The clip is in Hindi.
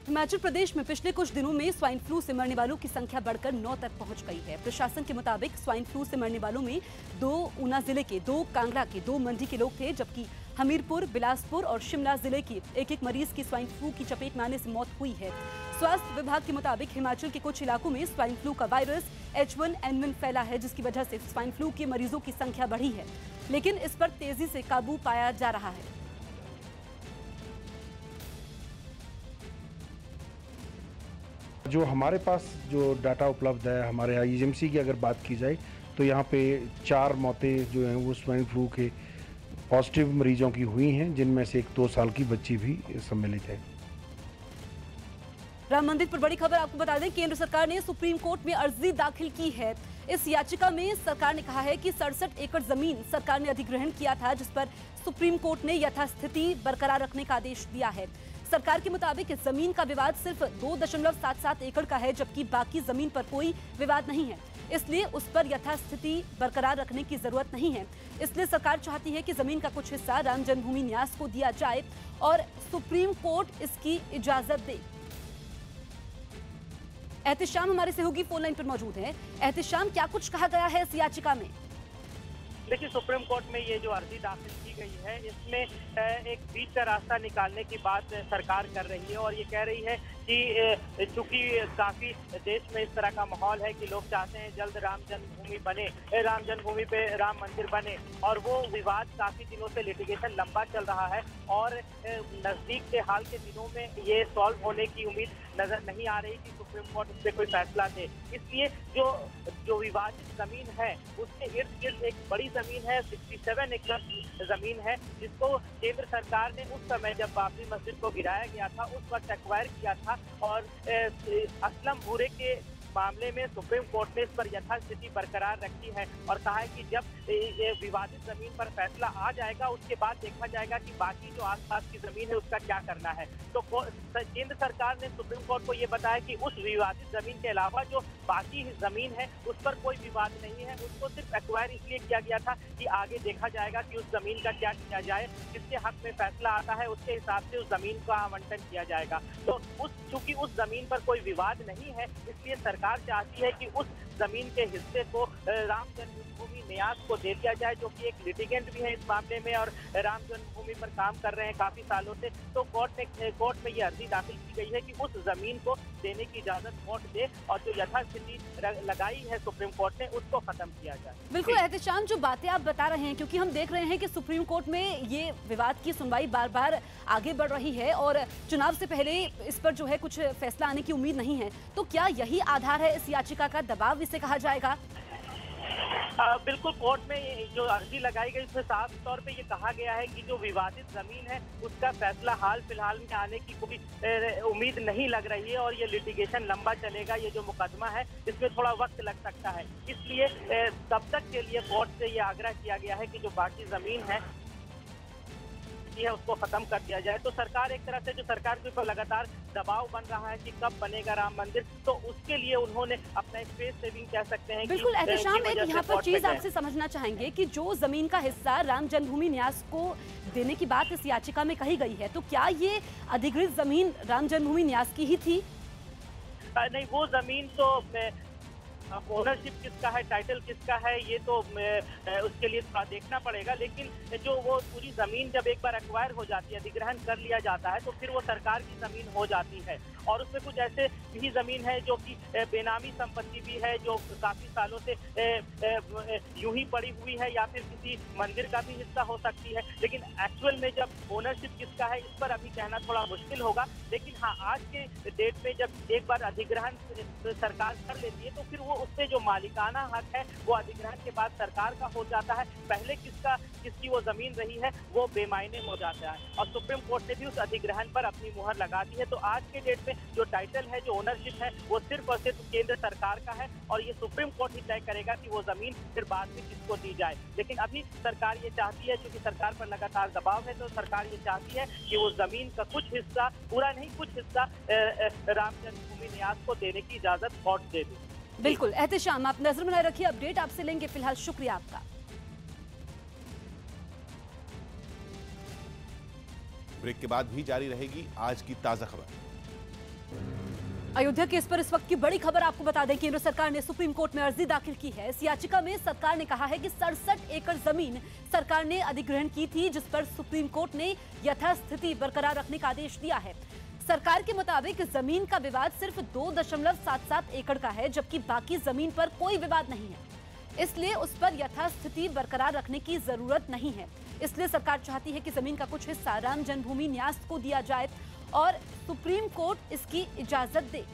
हिमाचल प्रदेश में पिछले कुछ दिनों में स्वाइन फ्लू से मरने वालों की संख्या बढ़कर 9 तक पहुंच गई है। प्रशासन के मुताबिक स्वाइन फ्लू से मरने वालों में 2 ऊना जिले के, 2 कांगड़ा के, 2 मंडी के लोग थे, जबकि हमीरपुर, बिलासपुर और शिमला जिले के एक मरीज की स्वाइन फ्लू की चपेट में आने से मौत हुई है। स्वास्थ्य विभाग के मुताबिक हिमाचल के कुछ इलाकों में स्वाइन फ्लू का वायरस H1N1 फैला है, जिसकी वजह से स्वाइन फ्लू के मरीजों की संख्या बढ़ी है, लेकिन इस पर तेजी से काबू पाया जा रहा है। जो हमारे पास जो डाटा उपलब्ध है, हमारे आईजीएमसी की अगर बात की जाए तो यहाँ पे 4 मौतें जो हैं वो स्वाइन फ्लू के पॉजिटिव मरीजों की हुई हैं, जिनमें से एक 2 साल की बच्ची भी सम्मिलित है। राम मंदिर पर बड़ी खबर आपको बता दें, केंद्र सरकार ने सुप्रीम कोर्ट में अर्जी दाखिल की है। इस याचिका में सरकार ने कहा है कि 67 एकड़ जमीन सरकार ने अधिग्रहण किया था, जिस पर सुप्रीम कोर्ट ने यथास्थिति बरकरार रखने का आदेश दिया है। सरकार के मुताबिक इस जमीन का विवाद सिर्फ 2.77 एकड़ का है, जबकि बाकी जमीन पर कोई विवाद नहीं है, इसलिए उस पर यथास्थिति बरकरार रखने की जरूरत नहीं है। इसलिए सरकार चाहती है कि जमीन का कुछ हिस्सा राम जन्मभूमि न्यास को दिया जाए और सुप्रीम कोर्ट इसकी इजाजत दे। एहतिशाम हमारे सहयोगी फोन लाइन पर मौजूद है। एहतिशाम, क्या कुछ कहा गया है इस याचिका में? देखिए, सुप्रीम कोर्ट में ये जो अर्जी दाखिल की गई है, इसमें एक बीच का रास्ता निकालने की बात सरकार कर रही है और ये कह रही है कि चूंकि काफी देश में इस तरह का माहौल है कि लोग चाहते हैं जल्द राम जन्मभूमि बने, राम जन्मभूमि पे राम मंदिर बने, और वो विवाद काफी दिनों से लिटिगेशन लंबा चल रहा है और नजदीक के हाल के दिनों में ये सॉल्व होने की उम्मीद नजर नहीं आ रही कि सुप्रीम कोर्ट इस पे कोई फैसला दे। इसलिए जो विवादित जमीन है उसके इर्द गिर्द एक बड़ी जमीन है, 67 एकड़ जमीन है, जिसको केंद्र सरकार ने उस समय जब बाबरी मस्जिद को गिराया गया था उस वक्त एक्वायर किया था और असलम भूरे के मामले में सुप्रीम कोर्ट ने इस पर यथास्थिति बरकरार रखी है और कहा है कि जब ये विवादित जमीन पर फैसला आ जाएगा उसके बाद देखा जाएगा कि बाकी जो आसपास की जमीन है उसका क्या करना है। तो केंद्र सरकार ने सुप्रीम कोर्ट को ये बताया कि उस विवादित जमीन के अलावा जो बाकी जमीन है उस पर कोई विवाद नहीं है, उसको सिर्फ एक्वायर इसलिए किया गया था कि आगे देखा जाएगा कि उस जमीन का क्या किया जाए, किसके हक में फैसला आता है उसके हिसाब से उस जमीन का आवंटन किया जाएगा। तो चूंकि उस जमीन पर कोई विवाद नहीं है, इसलिए सरकार चाहती है कि उस जमीन के हिस्से को राम जन्मभूमि न्यास को दे दिया जाए, जो कि एक लिटिगेंट भी है इस मामले में और राम जन्मभूमि पर काम कर रहे हैं काफी सालों से। तो कोर्ट में ये अर्जी दाखिल की गई है कि उस जमीन को देने की इजाजत कोर्ट दे और जो यथास्थिति लगाई है सुप्रीम कोर्ट ने उसको खत्म किया जाए। बिल्कुल एहतिशाम, जो बातें आप बता रहे हैं, क्योंकि हम देख रहे हैं कि सुप्रीम कोर्ट में ये विवाद की सुनवाई बार बार आगे बढ़ रही है और चुनाव से पहले इस पर जो है कुछ फैसला आने की उम्मीद नहीं है, तो क्या यही आधार है इस याचिका का, दबाव इसे कहा जाएगा? बिल्कुल, कोर्ट में जो अर्जी लगाई गई उसमें साफ तौर पे ये कहा गया है कि जो विवादित जमीन है उसका फैसला हाल फिलहाल में आने की कोई उम्मीद नहीं लग रही है और ये लिटिगेशन लंबा चलेगा। ये जो मुकदमा है इसमें थोड़ा वक्त लग सकता है, इसलिए तब तक के लिए कोर्ट से ये आग्रह किया गया है कि जो बाकी जमीन है उसको खत्म कर दिया जाए। तो सरकार एक तरह से जो सरकार के ऊपर लगातार दबाव बन रहा है कि कब बनेगा राम मंदिर, तो उसके लिए उन्होंने अपना एक फेस सेविंग कह सकते हैं। बिल्कुल एहतिशाम, एक यहाँ पर चीज आपसे समझना चाहेंगे कि जो जमीन का हिस्सा राम जन्मभूमि न्यास को देने की बात इस याचिका में कही गई है, तो क्या ये अधिकृत जमीन राम जन्मभूमि न्यास की ही थी? नहीं, वो जमीन तो ओनरशिप किसका है, टाइटल किसका है, ये तो उसके लिए थोड़ा देखना पड़ेगा, लेकिन जो वो पूरी जमीन जब एक बार एक्वायर हो जाती है, अधिग्रहण कर लिया जाता है, तो फिर वो सरकार की जमीन हो जाती है। और उसमें कुछ ऐसे भी जमीन है जो कि बेनामी संपत्ति भी है, जो काफी सालों से यूं ही पड़ी हुई है या फिर किसी मंदिर का भी हिस्सा हो सकती है। लेकिन एक्चुअल में जब ओनरशिप किसका है इस पर अभी कहना थोड़ा मुश्किल होगा। लेकिन हाँ, आज के डेट में जब एक बार अधिग्रहण सरकार कर लेती है तो फिर वो उससे जो मालिकाना हक है वो अधिग्रहण के बाद सरकार का हो जाता है। पहले किसकी वो जमीन रही है वो बेमायने हो जाता है और सुप्रीम कोर्ट ने भी उस अधिग्रहण पर अपनी मुहर लगा दी है। तो आज के डेट में जो टाइटल है, जो ओनरशिप है, वो सिर्फ और सिर्फ केंद्र सरकार का है और ये सुप्रीम कोर्ट ही तय करेगा कि वो जमीन फिर बाद में किसको दी जाए। लेकिन अभी सरकार ये चाहती है, क्योंकि सरकार पर लगातार दबाव है, तो सरकार ये चाहती है कि वो जमीन का कुछ हिस्सा, पूरा नहीं कुछ हिस्सा राम जन्मभूमि न्यास को देने की इजाजत कोर्ट दे दे। बिल्कुल एहतिशाम, आप नजर बनाए रखिए, अपडेट आपसे लेंगे। फिलहाल शुक्रिया आपका। ब्रेक के बाद भी जारी रहेगी आज की ताजा खबर। अयोध्या केस पर इस वक्त की बड़ी खबर आपको बता दें, केंद्र सरकार ने सुप्रीम कोर्ट में अर्जी दाखिल की है। इस याचिका में सरकार ने कहा है कि 67 एकड़ जमीन सरकार ने अधिग्रहण की थी, जिस पर सुप्रीम कोर्ट ने यथास्थिति बरकरार रखने का आदेश दिया है। सरकार के मुताबिक जमीन का विवाद सिर्फ 2.77 एकड़ का है, जबकि बाकी जमीन पर कोई विवाद नहीं है, इसलिए उस पर यथास्थिति बरकरार रखने की जरूरत नहीं है। इसलिए सरकार चाहती है कि जमीन का कुछ हिस्सा राम जन्मभूमि न्यास को दिया जाए और सुप्रीम कोर्ट इसकी इजाजत दे।